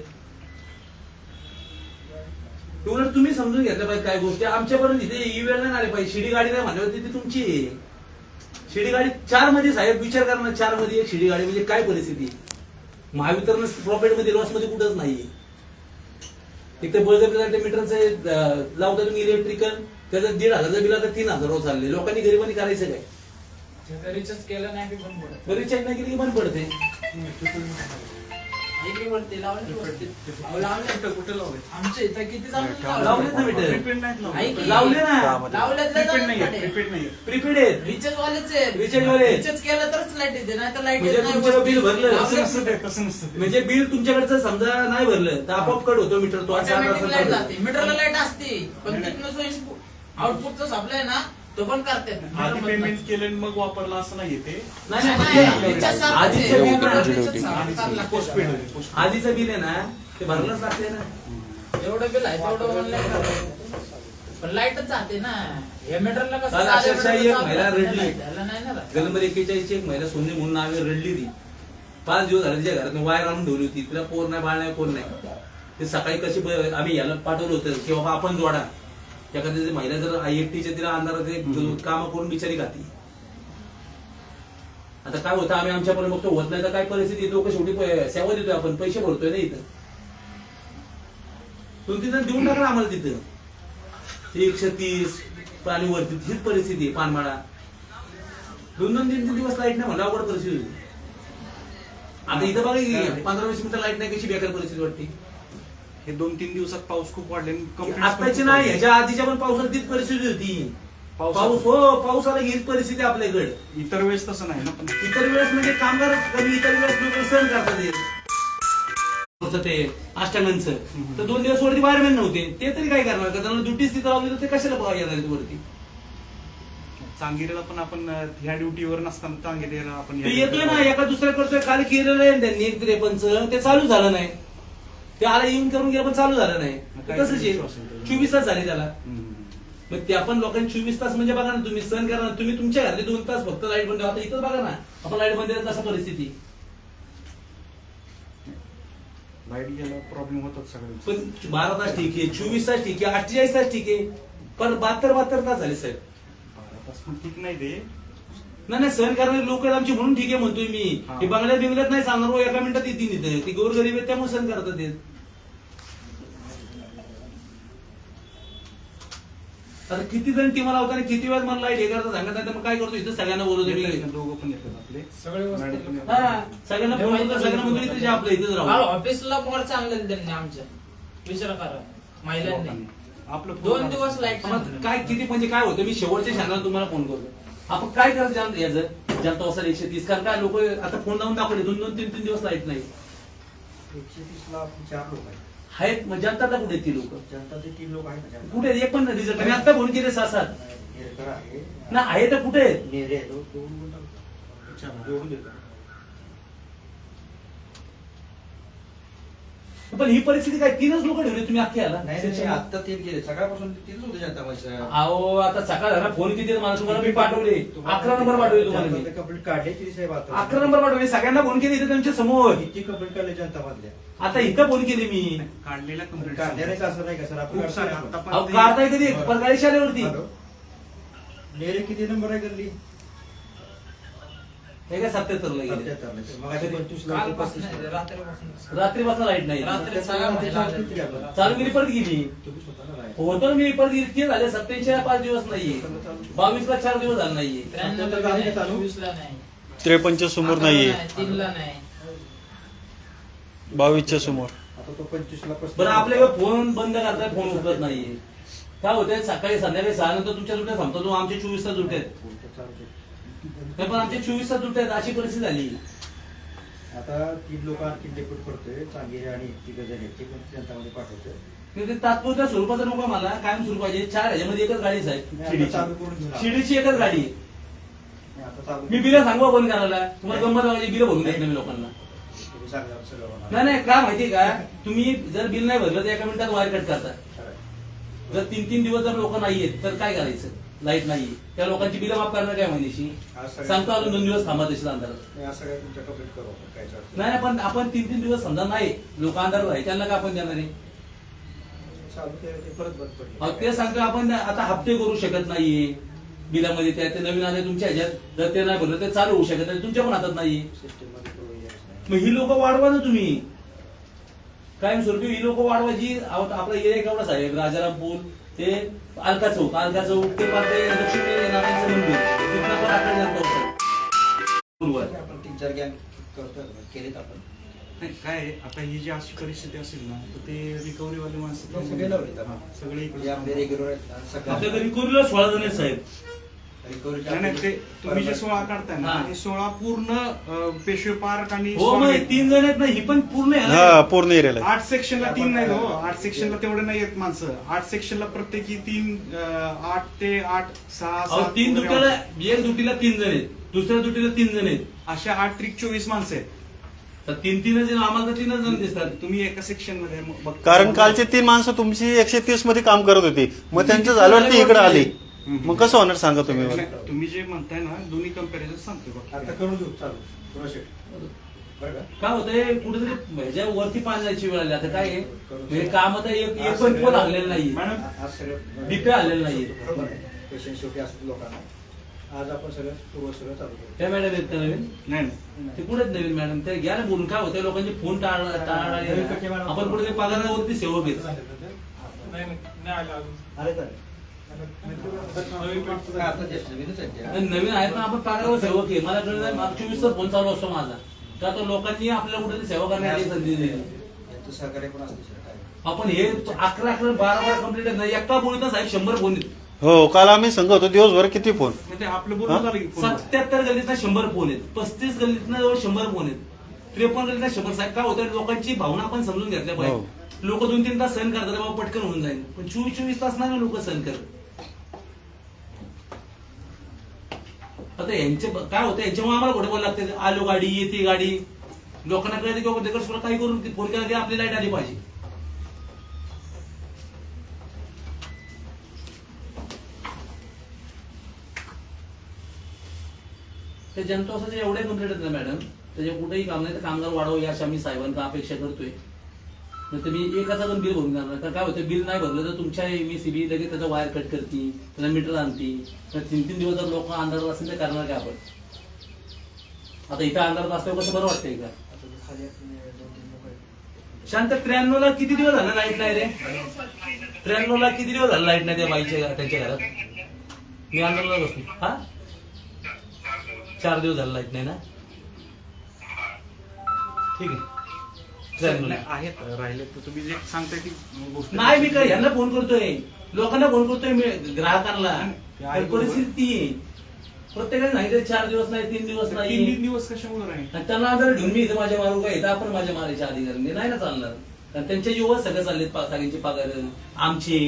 उलट तुम्ही समजून घेतलं पाहिजे काय गोष्टी. आमच्यापर्यंत इथे ई वेळ नाही आले पाहिजे. शिडी गाडी नाही म्हणल्यावर ती तुमची आहे. शिडी गाडी 4 मध्ये साहेब विचार करा ना, 4 मध्ये एक शिडी गाडी म्हणजे काय परिस्थिती. महावितरण प्रॉफिट मध्ये लॉस मध्ये कुठंच नाहीये. एक तर बळजबरी मीटरचं लावता तुम्ही इलेक्ट्रिकल, त्याचं 1,500 बिल आता 3,000 चालले. लोकांनी गरिबांनी करायचं काय? रिचार्ज केलं नाही की बंद पडत. रिचार्ज नाही केली की बंद पडते. ऐकली वरती, लावली वरती. अहो, लावले. कुठे लावले? आमच्या इथं किती लावलेत ना मीटर. प्रीपेड नाहीत लावले. ऐक. लावले ना. प्रीपेड नाहीये. प्रीपेड नाहीये. प्रीपेड आहेत. रिचार्ज वालेच आहे. रिचार्ज वाले. रिचार्ज केलं तरच लाईट येते, नाही तर लाईट म्हणजे येत नाही. तुमचं बिल भरलं लावलं. तसं नसतं. म्हणजे बिल तुमच्याकडचं समजा नाही भरलं तर आपोआप कट होतो मीटर. तो ऑटोमॅटिक लाईट जाते. मीटरला लाईट असते, पण तिथनं आउटपुटचा सप्लाय ना तो पण करतात. आधी पेमेंट केलं आणि मग वापरला असं नाहीये ते. नाही नाही, नाही, म्हणजे रिचार्ज सारखंच आधीचं आहे. Bill recharge duty. सारखं लागतं. पोस्टपेड आहे. पोस्टपेड. आधीचं बिल आहे ना ते भरलंच लागते ना. एवढं बिल आहे तेवढं ऑनलाईन, पण लाईटच जाते ना. या मीटरला कसं काल साध्या अक्षरशः मीटरला एक चालतं, महिला रडली. लाईट याला नाही ना राहत. गलंबर 41 ची एक महिला सोनी म्हणून नावे रडली ती. 5 दिवस झाले तिच्या घरात वायर आणून ठेवली होती. तिला पोर नाही, बाळ नाही, कोण नाही. ते सकाळी कशी आम्ही याला पाठवलं होतं की बाबा आपण जोडा. एखाद्या महिला जर एकटीच्या तिला अंधारात काम करून बिचारी खाती. आता काय होतं आम्ही आमच्यापर्यंत बघतो होत नाही तर काय परिस्थिती येतो. शेवटी सेवा देतोय आपण, पैसे भरतोय ना इथं. तुम्ही तिथं देऊन टाका आम्हाला तिथं 130 पाणी वरती. हीच परिस्थिती आहे पानमाळा. 2-2, 3-3 दिवस लाईट नाही म्हणलं अवघड परिस्थिती होती. आता इथं बघा 15-20 मिनिटं लाईट नाही, कशी बेकार परिस्थिती वाटते. हे 2-3 दिवसात पाऊस खूप वाढले. आताची नाही, ह्याच्या आधीच्या पण पावसात तीच परिस्थिती होती. पाऊस हो पाऊस आला हीच परिस्थिती आपल्याकडे. इतर वेळेस तसं नाही ना. पण इतर वेळेस म्हणजे कामगार कमी, इतर वेळेस लोक सहन करतात ते अष्टांगणचं. तर 2 दिवस वरती वायरमॅन नव्हते, ते तरी काय करणार का? त्यांना ड्युटीच तिथं लावली तर ते कशाला बघा येणार आहेत वरती. चांगेरीला पण आपण ह्या ड्युटीवर नसताना चांगेरीला आपण ते येतोय ना, एका दुसऱ्या करतोय. काल केलेलं आहे त्यांनी 153, ते चालू झालं नाही. ते आला येऊन करून गेलं पण चालू झालं नाही. तसंच आहे. 24 तास झाले त्याला. मग ते आपण लोकांनी 24 तास म्हणजे बघा ना, तुम्ही सहन करा ना. तुम्ही तुमच्या घरात 2 तास फक्त लाईट बंद. आता इथं बघा ना आपण लाईट बंद कसा परिस्थिती. लाईट गेला प्रॉब्लेम होतात सगळे. पण 12 तास ठीक आहे, 24 तास ठीक आहे, 48 तास ठीक आहे, पण 72 तास झाले साहेब. 12 तास पण ठीक नाही ते. नाही सहन करणारे लोक आहेत आमची म्हणून ठीक आहे म्हणतोय मी. हा. हे बंगल्यात बिंगल्यात नाही सांगणार एका मिनिटात येतील इथे. ती गोरगरीब आहेत त्यामुळे सहन करतात ते. आता किती जण टीमा लावताना किती वेळ मला लाईट हे करता सांगत नाही तर मग काय करतो इथं सगळ्यांना बोलवतो मी. दोघं पण येतात आपले सगळे वस्तू मॅडम पण येतात. हा, सगळ्यांना बोलवतो, सगळ्यांना म्हणतो इथे जे आपलं इथेच काल राहू. ऑफिसला बोर्ड चांगलं त्यांनी आमच्या विचार करा. महिलांनी आपलं 2 दिवस लाईट मग काय किती म्हणजे काय होतं, मी शेवटच्या क्षणाला तुम्हाला फोन करतो. आपण काय करायचं याचं जनता वसाल 130, कारण काय लोक आता फोन लावून दाखवले 2-3 दिवस लाईट नाही 130 ला आपण 4 लोक आहेत. आहेत. मग जनताला कुठे ती लोक जनताचे 3 लोक आहेत ना जनता. कुठे एक पण रिझल्ट मी आता फोन केले 6-7 नेरकर आहे ना आहे तर कुठे आहेत? नेरे आहे, जोडून देतो. पण ही परिस्थिती काय 3च लोक ठेवले तुम्ही अख्खे आला नाही नाही, आता 3 गेले सकाळपासून 3च होते जनता माझ्या. अहो आता सकाळ झाला फोन किती आहेत मला तुम्हाला मी पाठवले 11 नंबर पाठवले तुम्हाला मी कंप्लीट काढले किती साहेब आता 11 नंबर पाठवले सगळ्यांना फोन केले इथे तुमच्या समोर. किती कंप्लीट काढले जनता मधल्या आता इथं फोन केले मी. काढलेल्या कंप्लीट काढले नाही का असं नाही का सर आपण खूप सारे काढतो. आता अहो पण काढताय कधी परगाडी शाळेवरती हॅलो. नेरे किती नंबर आहे गल्ली हे काय 77 ला गेले 77 ला. मगाशी 25 ला होते, 35 ला. रात्रीपासून रात्रीपासून लाईट नाही रात्री सगळ्या महिला आल्या. किती गेलं? चालू गेली परत गेली 24 होता ना लाईट. होतं मी परत इतके झाले 27 ला 5 दिवस नाहीये 22 ला 4 दिवस झाले नाहीये 93 ला नाही, 24 ला नाही, 53 समोर 11 नाहीये, ला नाही, 3 ला नाही. 22च्या समोर. आता तो 25 ला 35. बरं आपले फोन बंद करताय फोन उचलत नाहीये काय होतंय सकाळी संध्याकाळी 6 नंतर तुमच्या दुट्या थांबतो आमचे 24 तास दुट्या आहेत फोन तर चालूच आहे. नाही, पण आमचे 24 तास दुट्या आहेत अशी परिस्थिती झाली. आता 3 लोक आणखी डेप्यूट करतोय चांगेरे आणि 1 जण आहेत ते पण जनतामध्ये पाठवतोय. तर ते तात्पुरत्या स्वरूपाचं नको मला कायम सुरू पाहिजे 4 ह्याच्यामध्ये एकच गाडीच आहे आता चालू करून घेऊन आलो. शिडीची एकच गाडी आहे. नाही, आता चालू मी बिलं सांगू बंद करायला तुम्हाला गंमत वागायची बिलं भरून देत नाही मी लोकांना. तुम्ही सांगा सगळं होणार. नाही नाही का माहितीये का तुम्ही जर बिल नाही भरलं तर एका मिनिटात वायर कट करता. खरं आहे. जर 3 दिवस जर लोक नाहीयेत तर काय करायचं लाईट नाहीये त्या लोकांची बिलं माफ करणार काय महिन्याची आज सगळ्या- सांगतो अजून 2 दिवस थांबा तशी अंधारात. नाही, आज सगळ्या तुमच्या कंप्लीट करू आपण काय अडचण नाही नाही, पण आपण 3 दिवस समजा नाही लोक अंधारात आहे त्यांना का आपण देणार आहे चालू केलं ते परत बंद पडले. अहो, ते सांगतो आपण आता हप्ते करू शकत नाहीये बिलामध्ये ते नवीन आले तुमच्या ह्याच्यात जर ते नाही भरलं ते चालू होऊ शकत नाही तुमच्या पण हातात नाही. सिस्टीम मध्ये तो यायचं नाही. मग ही लोक वाढवा ना तुम्ही कायमस्वरूपी ही लोक वाढवायची आपला एरिया केवढा साहेब राजाराम पूल ते अलका चौक ते पाहते लक्ष्मी नारायणचं मंदिर तिथनं पण आपण जातो पूर्वर. आपण 3-4 गॅंग करतोय केलेत आपण. नाही, काय आहे, आता ही जी अशी परिस्थिती असेल ना तर ते रिकव्हरी वाले माणसं सगळे लावलेत आपण. सगळे इकडे जे आपले रेग्युलर आहेत ना, सगळ्या आपल्या घरी कुर्ला 16 जण आहेत साहेब. recovery चे नाही नाही, ते आपले तुम्ही जे 16 काढताय ना हा. ते 16 पूर्ण पेशवे पार्क आणि हो मग 3 जण आहेत ना ही पण पूर्ण आहे हा ना. पूर्ण एरियाला आहे. 8 सेक्शनला 3 नाही हो 8 सेक्शनला तेवढे नाही आहेत माणसं 8 सेक्शनला प्रत्येकी 3 8 ते 8 6 अहो, 7 3 दुटीला एक दुटीला 3 जण आहेत दुसऱ्या दुटीला 3 जण आहेत अशा 8 त्रिक 24 माणसं आहेत. तर 3-3 जण आम्हाला तर 3 जण दिसतात. तुम्ही एका सेक्शन मध्ये बघता. कारण कालचे 3 माणसं तुमची 130 मध्ये काम करत होती मग त्यांचं झाल्यावर ती इकडे आली मग कसं होणार सांगा तुम्ही मला. नाही, तुम्ही जे म्हणताय ना दोन्ही कंपॅरिझन सांगतो आता बघा. करून देऊ चालू प्रोसेस बरं का. काय होतंय कुठेतरी ह्याच्या वरती पाणी जायची वेळ आली आता काय आहे म्हणजे काम आता एक पण पोल लागलेलं नाही मॅडम आज सगळं बीपी आलेलं नाहीये. बरोबर आहे पेशंट शेवटी असतात लोकांना आज आपण सगळं पूर्व सगळं चालू करू. त्या मॅडम आहेत का नवीन नाही नाही. ते कुठेच नवीन मॅडम ते घ्या ना बोलून काय होतं लोकांचे फोन टाळाटाळी आपण कुठे पगारावरती सेवा घेतो. आले तर आता just नवीनच आहेत त्या. नवीन आहेत ना आपण पगारावर सेवक आहे मला कळलं नाही 24 तास फोन चालू असतो माझा तर आता लोकांनी आपल्याला कुठे सेवा करण्याची संधी दिली. यांचं सहकार्य पण असते सर काय. आपण हे 11-12 कंप्लीट आहे ना एका बोलीत साहेब 100 फोन आहेत. हो काल आम्ही संघ होतो दिवसभर किती फोन मग ते आपलं बोलणं झालं की फोनवर. 77 गल्लीतना 100 फोन आहेत 35 गल्लीतना जवळ 100 फोन आहेत 53 गल्लीतना 100 साहेब काय होतं लोकांची भावना आपण समजून घेतल्या हो. पाहिजे. लोक 2-3 तास सहन करतात बाबा पटकन होऊन जाईल पण 24 तास नाही लोक सहन करत. आता यांचे काय होतं यांच्यामुळे आम्हाला कुठे बोलायला लागते आलो गाडी येते गाडी लोकांना कळते की बाबा तिकडे काही करून फोन केला की आपली लाईट आली पाहिजे. ते जनता एवढे कंप्लीट आहेत ना मॅडम त्याच्या कुठेही काम नाही तर कामगार वाढव याची आम्ही साहेबांना अपेक्षा करतोय. तर मी एकाचा पण बिल भरून जाणार तर काय होतं बिल नाही भरलं तर तुमच्या MSCB लगेच त्याचा वायर कट करते त्याला मीटर आणते तर 3-3 दिवस जर लोक अंधारात असेल तर करणार काय आपण. आता इथं अंधारात असल्यावर कसं बरं वाटतंय का आता ते खाली आपण 2-3 लोक आहेत. शांत 93 ला किती दिवस झाला लाईट नाही रे 93 ला किती दिवस झाला लाईट नाही त्या बाईच्या त्यांच्या घरात मी अंधाराला बसलो हा 4 दिवस झाला लाईट नाही ना ठीक आहे. नाही, आहेत राहिले तर तुम्ही जे सांगताय ती गोष्ट नाही मी काय ह्यांना फोन करतोय, लोकांना फोन करतोय मी ग्राहकांना. पण परिस्थिती ती आहे. प्रत्येकाने नाही तरी 4 दिवस नाही, 3 दिवस 3 नाही. दिवस कशामुळे राहील? आणि त्यांना जर घेऊन मी इथं माझ्या मारू काय इथं आपण माझ्या मारायच्या अधिकारी नाही ना चालणार. कारण त्यांचे जीव सगळे चाललेत, सगळ्यांचे पगार आमचे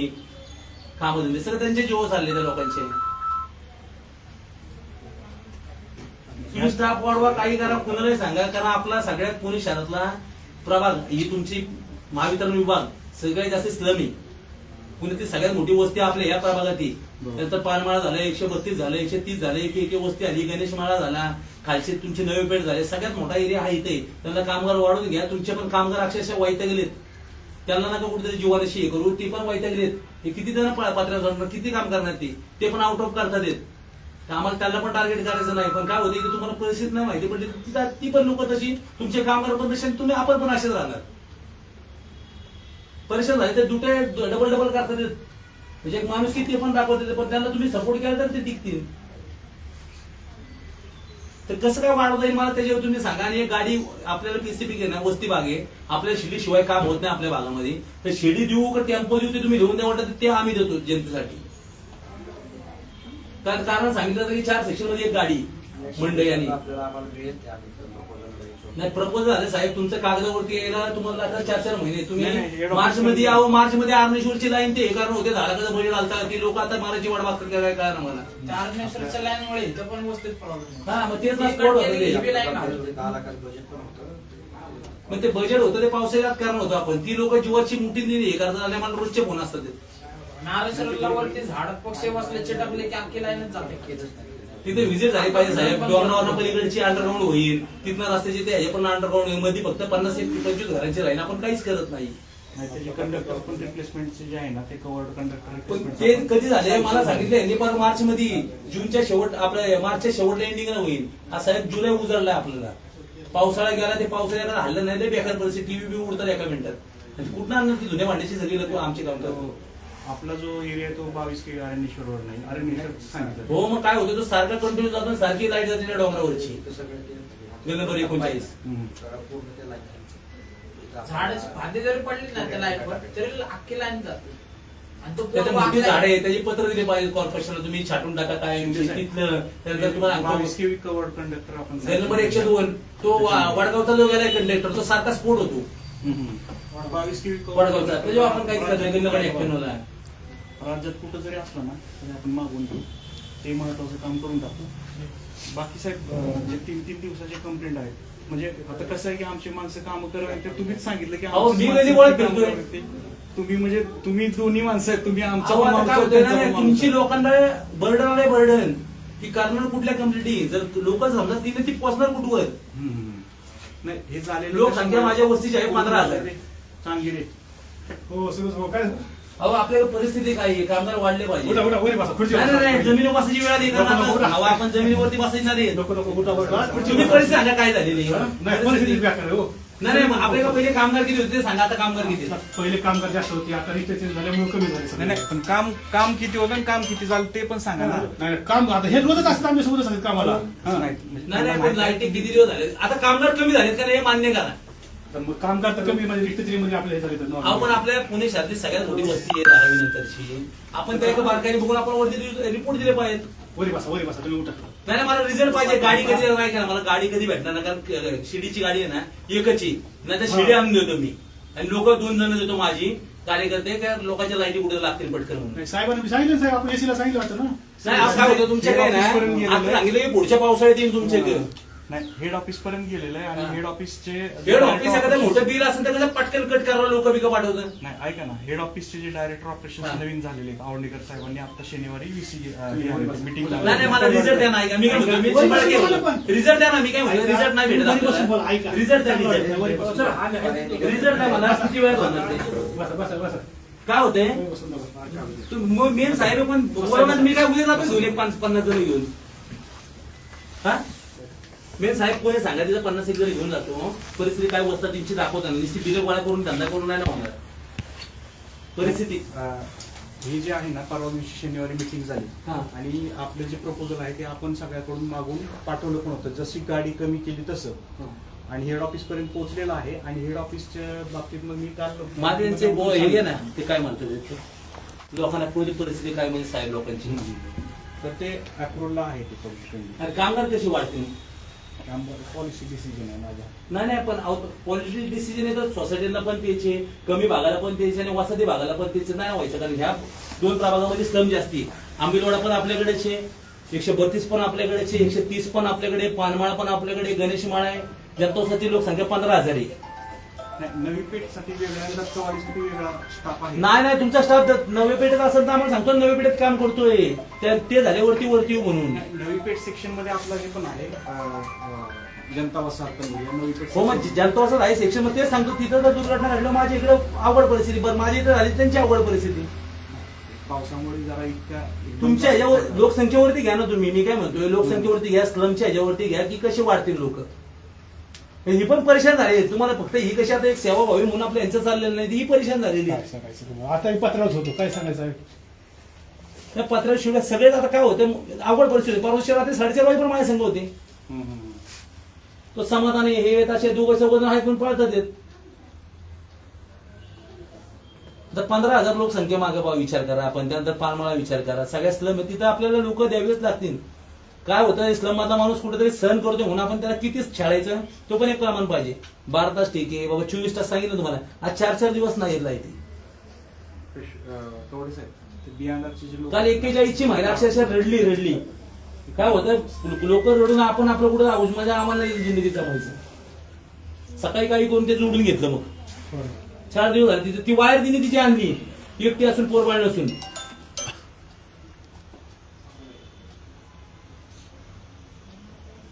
कामधंदे सगळे त्यांचे जीव चालले त्या लोकांचे. तुम्ही स्टाफ वाढवा, काही करा, कुणालाही सांगा. कारण आपला सगळ्यात पुणे शहरातला प्रभाग ही तुमची महावितरण विभाग सगळ्यात जास्त स्लम आहे. पुण्यातील सगळ्यात मोठी वस्ती आपल्या या प्रभागात आहे. नंतर पानमाळा झालं, 132 झालं, 130 झालं, एक वस्ती आली, गणेशमाळा झाला, खालचे तुमचे नवे पेठ झाले. सगळ्यात मोठा एरिया हा इथे. त्यांना कामगार वाढवून घ्या. तुमचे पण कामगार अक्षरशः वैताग गेलेत. त्यांना नका कुठेतरी जीवाशी हे करू, ते पण वैताग गेलेत. हे किती जण पात्र किती काम करणार ते पण आउट ऑफ करतात येत. आम्हाला त्यांना पण टार्गेट करायचं नाही. पण काय होतं की तुम्हाला परिस्थिती नाही माहिती पडली ती पण लोक तशी, तुमचे कामगार पण तसे, तुम्ही आपण पण असेच राहणार. परेशान झाले ते दुटे डबल करतात. म्हणजे एक माणूस किती पण दाखवते, पण त्यांना तुम्ही सपोर्ट केला तर ते टिकतील. तर कसं काय वाढवता येईल मला त्याच्यावर तुम्ही सांगा. आणि एक गाडी आपल्याला पीसीपी घेणार वस्ती भाग आहे, आपल्याला शिडी शिवाय काम होत नाही आपल्या भागामध्ये. तर शिडी देऊ का टेम्पो देऊ ते तुम्ही लिहून द्या वाटत ते आम्ही देतो जनतेसाठी. कारण सांगितलं की 4 सेक्शन मध्ये एक गाडी मंडई आणि नाही प्रपोजल झाले साहेब. तुमचं कागदावरती यायला तुम्हाला आता 4 महिने. नाही, तुम्ही नाही, मार्च मध्ये यावं. मार्च मध्ये आर्मेश्वरची लाईन ते कारण होते झाडाकडे बजेट आलता की लोक आता मारायची वाट बघतात काय काय मला. चार्मेश्वरच्या लाईन मुळे इथं पण वस्तीत प्रॉब्लेम. हा मग तेच ना स्पॉट होतं ते. 10 लाख बजेट पण होतं. मग ते बजेट होतं ते पावसाळ्यात कारण होतं. आपण ती लोक जीवाची मुठी हे करतात आणि मला रोजचे फोन असतात ते. नारेश्वरला वरती झाडात पक्षी बसले चिटकले की अख्खी लाईनच जाते. तिथे विजिट झाली पाहिजे साहेब. डोंगरावरनं पलीकडची अंडरग्राऊंड होईल, तिथनं रस्त्याची ते पण अंडरग्राऊंड होईल. मध्ये फक्त 50-25 घरांची राहील. आपण काहीच करत नाही. त्याचे कंडक्टर पण रिप्लेसमेंटचे जे आहे ना ते कवर्ड कंडक्टर पण ते कधी झाले मला सांगितलं यांनी पण मार्च मध्ये. जूनच्या शेवट आपल्या मार्चच्या शेवटला एंडिंगला होईल. हा साहेब जुलै उजळलाय आपल्याला. पावसाळा गेला ते पावसाळ्याला हल्लं नाही ते बेकार परिस्थिती. टीव्ही उडतात एका मिनिटात. कुठं आणणार ती धुण्या भांड्याची सगळी लोक आमचे काम करतो. आपला जो एरिया आहे तो 22 के अरण्येश्वर नाही अरण्येश्वर सांगितलं. हो मग काय होतं तो सारखा कंटिन्यू जातो, सारखी लाईट जाते त्या डोंगरावरची. नंबर 39 झाडाची फांदी जरी पडली ना त्या लाईनवर तरी अख्खी लाईन जाते. आणि तो त्यात मोठी झाड आहे त्याची पत्र दिले पाहिजे कॉर्पोरेशनला. तुम्ही छाटून टाका काय तिथलं. त्यानंतर तुम्हाला 22 के कवर्ड कंडक्टर आपण नंबर 102 तो वडगावचा जो गेलाय कंडक्टर तो सारखा स्फोट होतो 22 के वडगावचा. त्याच्यावर आपण काही करत नाही. नंबर 91 ला राज्यात कुठं जरी असलं ना तरी आपण मागून घेऊ. ते महत्वाचं काम करून टाकू. बाकी साहेब जे 3 दिवसाचे कंप्लेंट आहेत म्हणजे आता कसं आहे की आमची माणसं काम करत ते तुम्हीच सांगितलं की अहो, आमची मी माणसं कधी ओळख काम करतोय? करत नाही. तुम्ही म्हणजे तुम्ही दोन्ही माणसं आहेत. तुम्ही आमचा अहो, पण आता माणूस काय आहोत, होतंय त्यांचा ना, पण माणूस तुमची आहे. लोकांना बर्डन आलंय बर्डन की करणार कुठल्या कम्युनिटी. जर लोक समजा तिने ती पोचणार कुठवर. नाही हे झालेलं लोकसंख्या माझ्या वस्तीची आहे 15,000. चांगली हो सुरेश भाऊ काय अहो आपल्याकडे परिस्थिती काय आहे, कामगार वाढले पाहिजे. उठा उठा वरी बसा खुर्ची नाही नाही जमिनीवर बसायची वेळ आली कारण आता हवा आपण जमिनीवरती बसायची नाही. नको नको उठा वर बस. तुम्ही परिस्थिती सांगा काय झालेली आहे. नाही परिस्थिती बेकार आहे, हो नाही नाही मग आपल्याला पहिले कामगार किती होते ते सांगा. आता कामगार किती आहेत? पहिले कामगार जास्त होती आता रिचार्ज झाल्यामुळे कमी झाले नाही सगळे. नाही पण काम किती होतं आणि काम किती झालं ते पण सांगा ना. नाही काम आता हे रोजच असतं आमच्या सोबतच असतात कामाला. नाही नाही पण लाईटी किती दिवस झाले. आता कामगार कमी झालेत का नाही हे मान्य करा. तर मग कामगार तर कमी म्हणजे रिचार्जमध्ये आपल्या हे झाले तर normal. आपण आपल्या पुणे शहरातली सगळ्यात मोठी वस्ती आहे 10वी नंतरची. आपण त्या एका बारकाईने बघून आपण वरती रिपोर्ट दिले पाहिजेत. वरी बसा तुम्ही उठा. नाही नाही, मला रिझल्ट पाहिजे. गाडी कधी नाही का मला गाडी कधी भेटणार ना. कारण शिडीची गाडी आहे ना एकची नाही तर शिडी आणून देतो मी आणि लोक 2 जण देतो माझी कार्यकर्ते त्या लोकांच्या लाईटी कुठे लागतील पटकन म्हणून. नाही साहेबांनी मी सांगितलं साहेब आपण एसीला सांगितलं वाटतं ना. नाही असं काय होतं तुमच्याकडे ना आता सांगितलं की पुढच्या पावसाळ्यात येईल तुमच्याकडे. नाही हेड ऑफिस पर्यंत गेलेलं आहे आणि हेड ऑफिसचे हेड ऑफिस एखादं मोठं बिल असेल तर कसं पटकन कट करावं लोक बिक पाठवतं. नाही ऐका ना हेड ऑफिसचे जे डायरेक्टर ऑपरेशन नवीन झालेले आहेत आवडणीकर साहेबांनी आता शनिवारी मीटिंग नाही नाही मला रिझल्ट द्या नाही का मी काय म्हणतो मी रिझल्ट द्या ना. मी काय म्हणतो रिझल्ट नाही भेटत आपल्याला. रिझल्ट द्या रिझल्ट द्या मला किती वेळ होणार ते. बसा काय होतंय बसून बसा. मग मेन साहेब पण बोलवणार मी काय उद्या जातो घेऊन 50 जण घेऊन. हा मेन साहेब कोणी सांगा तिथं 50 जण घेऊन जातो. परिस्थिती काय वस्ता त्यांची दाखवताना नुसती बिलं गोळा करून धंदा करून नाही ना होणार परिस्थिती. हे जे आहे ना परवा दिवशी शनिवारी मीटिंग झाली हा. आणि आपलं जे प्रपोजल आहे ते आपण सगळ्याकडून मागून पाठवलं पण होतं. जशी गाडी कमी केली तसं आणि हेड ऑफिस पर्यंत पोहोचलेला आहे. आणि हेड ऑफिसच्या बाबतीत मग मी काल माझ्यांचे हे घे ना ते काय म्हणतात ते. लोकांना पुढची परिस्थिती काय म्हणजे साहेब लोकांची. तर ते अप्रूव्हला आहे ते पॉलिसी आणि कामगार कशी वाढतील. पॉलिसी डिसिजन आहे माझ्या. नाही पण पॉलिटिकल डिसिजन आहे तर सोसायटीला पण द्यायचे, कमी भागाला पण द्यायचे आणि वसती भागाला पण द्यायचे नाही व्हायचं. कारण ह्या 2 प्रभागामध्ये स्लम जास्ती. आंबेलवाडा पण आपल्याकडेच आहे, 132 पण आपल्याकडेच आहे, 130 पण आपल्याकडे, पानमाळा पण आपल्याकडे, गणेशमाळा आहे. जनतोसाठी लोकसंख्या 15,000 आहे. नवी पेठसाठी वेगळा आणि दत्तवाडीसाठी वेगळा स्टाफ आहे. नाही तुमचा स्टाफ नवी पेठेत असेल तर आम्हाला सांगतो नवी पेठेत काम करतोय. ते झाले वरती येऊ म्हणून. नवी पेठ सेक्शन मध्ये आपला हे पण आहे जनता वसाहत नवी पेठ. हो मग जनता असं आहे सेक्शन मध्ये तेच सांगतो. तिथं जर दुर्घटना घडलं माझ्या इकडे अवघड परिस्थिती. बरं माझी इथं झाली त्यांची अवघड परिस्थिती. पावसामुळे जरा इतक्या तुमच्या ह्याच्यावर लोकसंख्येवरती घ्या ना तुम्ही. मी काय म्हणतोय लोकसंख्येवरती घ्या, स्लमच्या ह्याच्यावरती घ्या की कसे वाढतील लोक. ही पण परेशान झाली. तुम्हाला फक्त ही कशी आता एक सेवा व्हावी म्हणून आपलं यांचं चाललेलं नाही. ही परेशान झालेली. काय सांगायचं तुम्हाला? आता पत्रात होतो काय सांगायचं आहे? त्या पत्राशिवाय सगळेच आता काय होतं अवघड परिस्थिती. परवा रात्री 4:30 वाजे पण माझ्या संघ होते. तो समाधानी हे असे 2-4 आहेत पण पळतात येत. आता 15,000 लोकसंख्या मागे विचार करा आपण. त्यानंतर पानमाळा विचार करा. सगळ्या स्लम तिथं आपल्याला लोक द्यावीच लागतील. काय होतं इस्लाम मधला माणूस कुठेतरी सहन करतो म्हणून आपण त्याला कितीच छाडायचं तो पण एक प्रमाण पाहिजे. 12 तास ठीक आहे बाबा, 24 तास सांगितलं तुम्हाला. आज 4 दिवस नाही येतला इथे. काल 41ची महिला अक्षरशः रडली. काय होतं लोक रडून आपण आपलं कुठं राहू म्हणजे आम्हाला जिंदगी जमायचं. सकाळी काही कोण ते जोडून घेतलं. मग 4 दिवस झाले तिथे ती वायर तिने तिची आणली एकटी असून पोरबाळ नसून.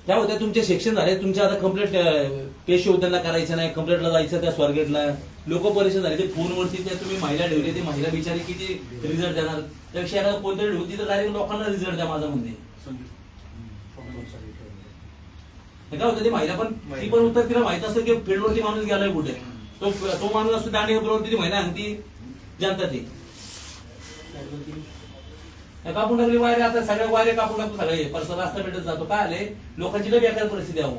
काय होतं तुमचे सेक्शन झाले तुमचे आता कंप्लेंट पेशी उद्याला करायचं नाही, कंप्लेंटला जायचं त्या स्वारगेटला. लोक परेशान झाले. ते फोनवरती त्या तुम्ही महिला ठेवली ती महिला बिचारी किती रिझल्ट देणार. त्यापेक्षा एखादा कोणतरी ठेवती तर डायरेक्ट लोकांना रिझल्ट द्या माझं म्हणणे. काय होतं ते महिला पण ती पण उत्तर तिला माहित असतं की फील्डवरती माणूस गेलाय कुठे. तो माणूस असतो दांडी बरोबर ती महिला आणती जनता ती कापून टाकली वायरे. आता सगळ्या वायरे कापून टाकतो सगळे परत रस्ता भेटत जातो. काय आले लोकांची लई बेकार परिस्थिती आहे.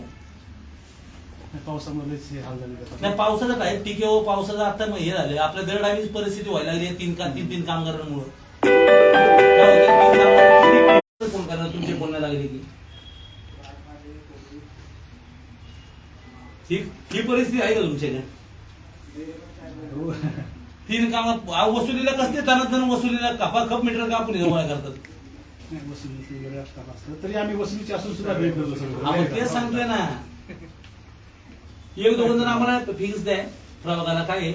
नाही पावसाचं काय ठीक आहे. पावसाचं आता हे झालं आपल्या दर डावीच परिस्थिती व्हायला लागली 3 कामगारांमुळे. फोन करणार तुमचे फोन नाही लागले की ही परिस्थिती आहे का तुमच्याकडे. 3 कामात वसुलीला कसले तनातन वसुलीला खप मीटर कापून गोळा करतात. तरी आम्ही वसुलीची असून सुद्धा भेट करतो. आपण तेच सांगतोय ना. 1-2 जण आम्हाला फिक्स द्या प्रभागाला. काय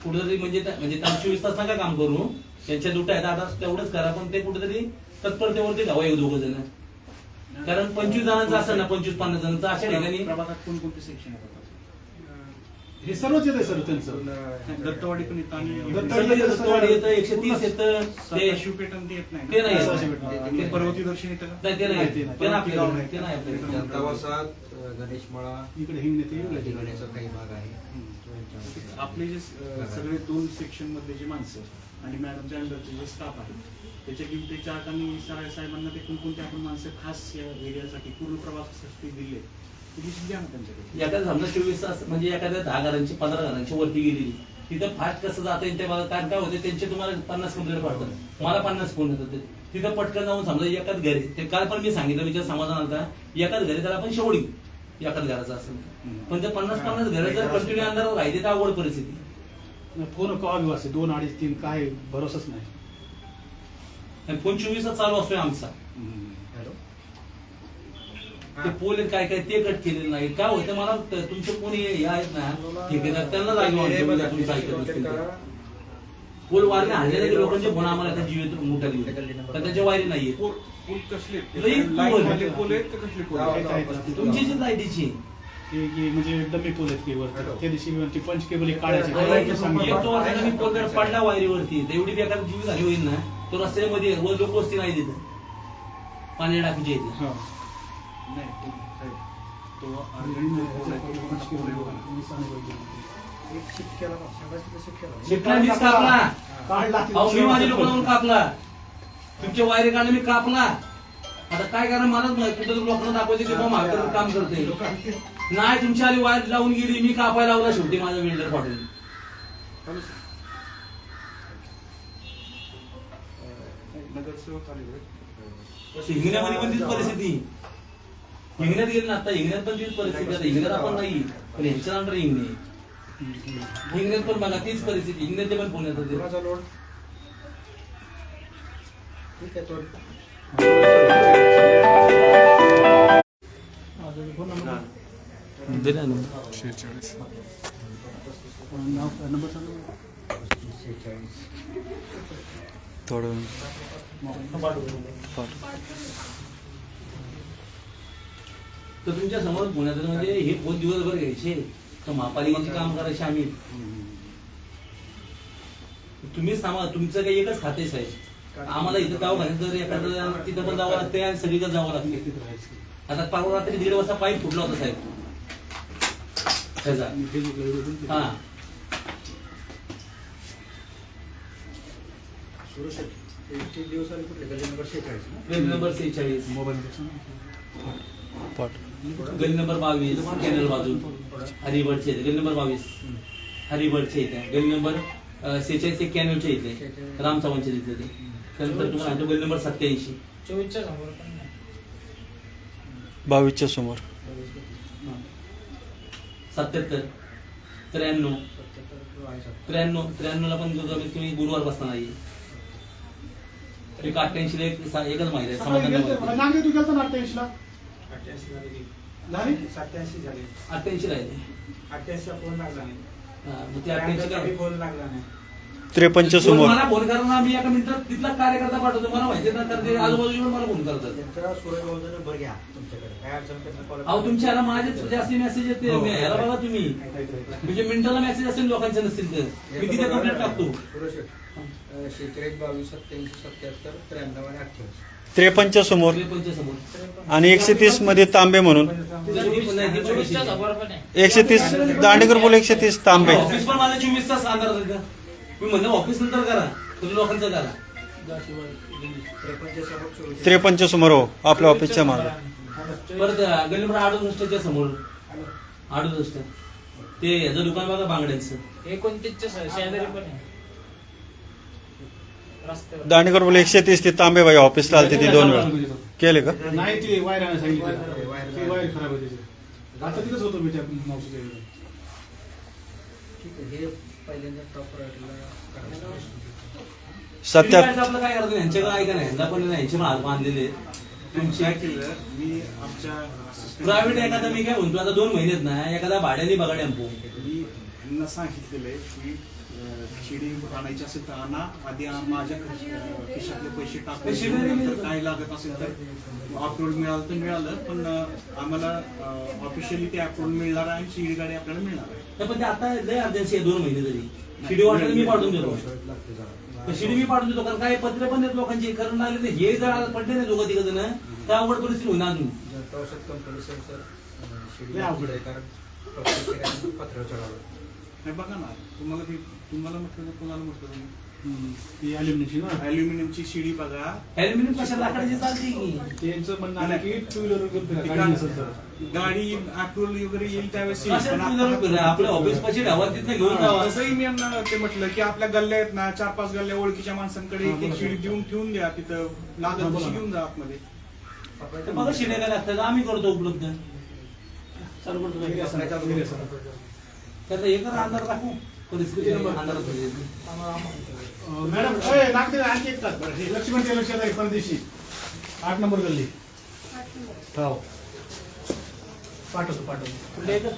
कुठेतरी म्हणजे 24 तास नका काम करू. त्यांच्या दुट्या आहेत आता तेवढंच करा. पण ते कुठेतरी तत्परतेवरती घावा 1-2 जण. कारण 25 जणांचं असेल ना 25-50 जणांचं अशा ठिकाणी प्रभागात कोणकोणते सेक्शन आहेत हे सर्वच येत आहे सर त्यांचं. दत्तवाडी पण येतं आणि दत्तवाडी येतं 130 येतं. ते शिवपेठण ते येत नाही. ते नाही येत. पर्वती दर्शन येतं का? ते नाही आपल्याकडे. जनता वसाहत, गणेशमाळा इकडे हिंगणे गणेशचा काही भाग आहे. आपले जे सगळे 2 सेक्शन मधले जे माणसं आणि मॅडमच्या अंडरचे जे स्टाफ आहे त्याच्या किमती चार्ट आणि साहेबांना ते कोणकोणते आपण माणसं खास या एरियासाठी पूर्ण प्रवासासाठी दिले द्या ना त्यांच्याकडे. एखाद्या समजा 24 तास म्हणजे एखाद्या 10 घरांची 15 घरांची वरती गेलेली तिथं फास्ट कसं जाता येईल ते मला काय होते त्यांचे तुम्हाला 50 कंप्लेंट पडतात. मला 50 फोन येतात. तिथं पटकन जाऊन समजा एकाच घरी ते काल पण मी सांगितलं विचार समाधान होता एकाच घरी त्याला आपण शेवडी एकाच घराचा असेल. पण जर 50 घरं जर कंटिन्यू अंधारावर राहिली तर अवघड परिस्थिती. फोन कवा वाजते 2, 2:30, 3 काय भरोसाच नाही. आणि फोन 24 तास चालू असतोय आमचा. ते पोल काय ते कट केलेले नाही. काय होतं मला तुमचे कोणी हे आहेत ना ठेकेदार त्यांना जागा पोल वारले हल्ले की लोकांचे फोन आम्हाला आता जीव येतो मोठा दिवस तर त्याच्या वायरी नाहीये. पूल कसले पोल आहेत का कसले पोल तुमची जी लाईटीची म्हणजे डमी पोल आहेत केबल त्या दिवशी पंच केबल काढायचे. मी पोल पडला वायरीवरती एवढी बेकार जीव झाली होईल ना तो रस्त्यामध्ये लोक वस्ती नाही तिथं पाणी टाकीच्या इथे. मी माझ्या लोकांवर कापला तुमच्या वायरी काढले मी कापला. आता काय करा मला कुठं लोकांना दाखवायचे की काम करते. नाही तुमची आली वाट लावून गेली, मी कापायला लावला शेवटी माझा वेल्डर पाठवून. नगरसेवक आले होते. हिंगण्यामध्ये पण तीच परिस्थिती, हिंगण्यात गेली ना आता, हिंगण्यात पण तीच परिस्थिती. आता हिंगण्यात आपण नाही पण ह्यांच्या अंडर हिंगणे, हिंगण्यात पण बघा तीच परिस्थिती, हिंगण्यात पण पुण्यात होते. कोणाचा लोड? ठीक आहे, तो फोन नंबर दिला ना. नंबर सांगा. थोडं तर तुमच्या समोर पुण्यात म्हणजे हे पोत दिवसभर घ्यायचे तर महापालिकेचे काम करायचे आम्ही. तुम्हीच सांगा, तुमचं काही एकच खाते साहेब. आम्हाला इथं दवाखान्यात जर एखादं तिथं पण जावं लागते आणि सगळीकडे जावं लागते. आता परवा रात्री 1:30 वाजता पाईप फुटला होता साहेब त्याचा. हा सुरू शकतो. 1 दिवसाला कुठले गल्ली नंबर 46 ना? गल्ली नंबर 46, पाठ गल्ली नंबर 22 कॅनल बाजू हरिबडचे इथे, गल्ली नंबर 22 हरिबडचे इथे, गल्ली नंबर 46 कॅनलच्या इथे, राम चव्हाणच्या तिथे ते. त्यानंतर तुम्हाला सांगतो गल्ली नंबर 87 24च्या समोर पण नाही. 22च्या समोर 77 93 93 ला पण तुम्ही गुरुवार बसता नाही. एक 88 ला एकच माहिती आहे समाधान माहिती. नांगे तू गेलता ना 88 ला 88 झाली. झाली 87 झाली. 88 ला आहे ते. 88 चा फोन लागला नाही. हा, मग ते 88 काय? फोन लागला नाही. 53च्या समोर मला फोन करणार, मी एका मिनिटात तिथला कार्यकर्ता पाठवतो. मला माहिती आहे तर ते आजूबाजूला मला फोन करतात. त्यांचा सुरेश भाऊचा नंबर घ्या तुमच्याकडे. काय अडचण त्यांना कॉल अहो तुमच्या ह्याला माझे जास्त मेसेज येते. ह्याला बघा तुम्ही, म्हणजे मिनिटाला मेसेज असेल लोकांचे नसतील तर मी तिथे कंप्लेंट टाकतो. सुरेश 46 22 87 77 93 आणि 28. 53च्या समोर 53 समोर आणि 130 मध्ये तांबे म्हणून ती पण नाही, ती पण 24च्या कशी? समोर पण आहे. 130 दांडेकर बोल 130 तांबे. ऑफिस पण माझं 24 तास अंधारात आहे का? मी म्हणलं ऑफिस नंतर करा, तुम्ही लोकांचं करा. 53च्या समोर हो, आपल्या ऑफिसच्या मागे. परत गल्ली नंबर 68च्या समोर 68 ते ह्याचं दुकान बघा बांगड्यांचं. 29च्या शेजारी पण आहे रस्त्यावर. दांडेकर बोल 130 ते तांबे बाई ऑफिसला आलते ती 2 वेळा. केले का? नाही ती वायर आणायला सांगितलं, ती वायर खराब होती. आता तिथंच होतो मी त्या मावशीच्या घरी. ठीक आहे. हे पहिल्यांदा टॉप प्रायोरिटीला सत्यात आपलं काय करतो ह्यांच्याकडे ऐका नाही, ह्यांना पण नाही, ह्यांचे पण हात बांधलेले आहेत. तुमची काय केलं मी आमच्या प्रायव्हेट एखादा मी काय म्हणतो आता 2 महिन्यात ना एखादा भाड्याने बघा टेम्पो. मी यांना सांगितलेलं आहे की शिडी आणायची असेल तर आणा, आधी माझ्या खिशातले पैसे टाकून शिडी नाही नंतर काय लागत असेल तर अप्रूव्हल मिळालं तर मिळालं, पण आम्हाला ऑफिशियली ते अप्रूव्हल मिळणार आहे आणि शिडी गाडी आपल्याला मिळणार आहे. पण ते आता लय अर्जन्सी आहे 2 महिने तरी. शिडी वाटायला मी पाठवून देतो, तर शिडी मी पाठवून देतो. कारण काय पत्र पण आहेत लोकांची करून लागले तर हे जर पडले नाही दोघं तिघ जण तर अवघड परिस्थिती होणार अजून. औषध कंपनी सर लय अवघड आहे. कारण पत्र चढावं. नाही बघा ना, तुम्हाला म्हटलं कोणाला म्हटलं ती अल्युमिनियमची ना, अल्युमिनियमची शिडी बघा. ॲल्युमिनियम कशा लाकडाची चालते की त्यांचं म्हणणं आहे की 2 व्हीलर गाडी नसेल तर गाडी अप्रूव्हल वगैरे येईल त्यावेळेस येईल. कशा पण two wheeler फिरा? आपल्या ऑफिस पाशी ढावा तिथे घेऊन जावा. तसंही मी यांना ते म्हटलं की आपल्या गल्ल्या आहेत ना, 4-5 गल्ल्या ओळखीच्या माणसांकडे एक शिडी देऊन ठेवून द्या, तिथं लागत तशी घेऊन जा आतमध्ये. तर बघा शिड्या काय लागतात आम्ही करतो उपलब्ध. चालू करतो. तर हे करा अंधार राखू परिस्थिती अंधारात होईल. मॅडम नागते आणखी एक तास. बरं, हे लक्ष्मण ते लक्षात आहे परदेशी 8 नंबर गल्ली. हो पाठवतो. कुठल्या येतात?